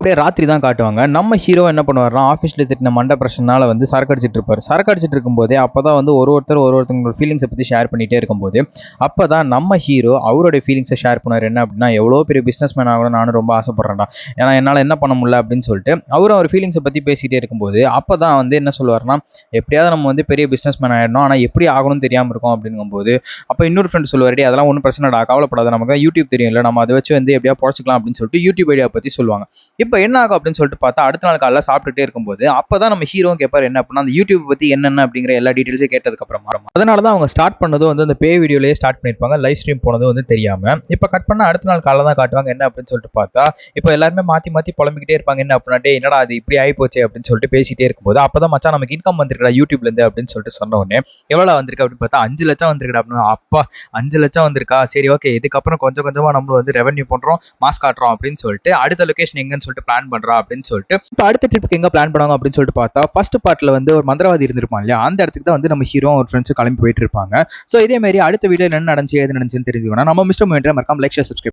இப்படியே ராத்திரி தான் காட்டுவாங்க. நம்ம ஹீரோ என்ன பண்ணுவாருன்னா, ஆஃபீஸில் திட்டின மண்ட பிரச்சனைனால வந்து சரக்கு அடிச்சிட்டு இருப்பாரு. சரக்கு அடிச்சிட்டு இருக்கும்போதே அப்பதான் வந்து ஒருத்தவங்களோட ஃபீலிங்ஸை பற்றி ஷேர் பண்ணிட்டே இருக்கும்போது, அப்பதான் நம்ம ஹீரோ அவருடைய ஃபீலிங்ஸை ஷேர் பண்ணுவார். என்ன அப்படின்னா, எவ்வளோ பெரிய பிஸ்னஸ் மேன் ஆகணும் நானும் ரொம்ப ஆசைப்படுறேன்டா, ஏன்னா என்னால் என்ன பண்ண முடியல அப்படின்னு சொல்லிட்டு அவரும் அவர் ஃபீலிங்ஸை பற்றி பேசிகிட்டே இருக்கும்போது, அப்பதான் வந்து என்ன சொல்லுவார்னா, எப்படியாவது நம்ம வந்து பெரிய பிஸ்னஸ் மேன் ஆகிடணும், ஆனால் எப்படி ஆகணும்னு தெரியாமல் இருக்கும் அப்படிங்கும்போது, அப்போ இன்னொரு ஃப்ரெண்ட் சொல்லுவார், அதெல்லாம் ஒன்றும் பிரச்சனைடா, கவலைப்படாத, நமக்கு யூடியூப் தெரியும் இல்லை, நம்ம அதை வச்சு வந்து எப்படியா பொழைச்சிக்கலாம் அப்படின்னு சொல்லிட்டு யூடியூப் ஐடியா பற்றி சொல்லுவாங்க. இப்போ என்ன ஆகும் அப்படின்னு சொல்லிட்டு பார்த்தா, அடுத்த நாள் காலையில் சாப்பிட்டுட்டே இருக்கும்போது அப்பதான் நம்ம ஹீரோ கேட்பார், என்ன அப்படின்னா அந்த யூடியூப் பற்றி என்னென்ன அப்படிங்கிற எல்லா டீட்டெயில்ஸும் கேட்டதுக்கு அப்புறமா, அதனால தான் அவங்க ஸ்டார்ட் பண்ணதும் வந்து அந்த பே வீடியோலேயே ஸ்டார்ட் பண்ணியிருப்பாங்க, லைவ் ஸ்ட்ரீம் போனதும் வந்து தெரியாம. இப்போ கட் பண்ண அடுத்த நாள் காலையில் தான் காட்டுவாங்க. என்ன அப்படின்னு சொல்லிட்டு பார்த்தா, இப்போ எல்லாருமே மாற்றி மாற்றி புலம்பிக்கிட்டே இருப்பாங்க. என்ன அப்படின்னா, டே என்னடா அது இப்படி ஆகி போச்சு அப்படின்னு சொல்லிட்டு பேசிட்டே இருக்கும்போது, அப்பதான் மச்சான் நமக்கு இன்கம் வந்திருக்கா யூடியூப்லேருந்து அப்படின்னு சொல்லிட்டு சொன்ன உடனே, எவ்வளோ வந்திருக்கு அப்படின்னு பார்த்தா 5 லட்சம் வந்திருக்கா அப்படின்னு. அப்பா 5 லட்சம் வந்திருக்கா, சரி ஓகே, இதுக்கப்புறம் கொஞ்சம் கொஞ்சமாக நம்மளும் வந்து ரெவன்யூ பண்ணுறோம், மாஸ் காட்டுறோம் அப்படின்னு சொல்லிட்டு அடுத்த லொகேஷன் எங்கன்னு சொல்லிட்டு பிளான் பண்றா அப்படின்னு சொல்லிட்டு இப்போ அடுத்த ட்ரிப்புக்கு எங்க பிளான் பண்ணுவாங்க அப்படின்னு சொல்லிட்டு பார்த்தா, ஃபர்ஸ்ட் பார்ட்ல வந்து ஒரு மந்திரவாதி இருந்திருப்பான் இல்லையா, அந்த இடத்துக்கு தான் வந்து நம்ம ஹீரோ ஒரு ஃப்ரெண்ட்ஸ் கிளம்பி போயிட்டு இருப்பாங்க. ஸோ இதே மாதிரி அடுத்த வீடியோ என்ன நடந்துச்சு ஏது நடந்துச்சுன்னு தெரிஞ்சுக்கணும். நம்ம மிஸ்டர் மோஹினியை மறக்காம லைக் ஷேர் சப்ஸ்கிரைப்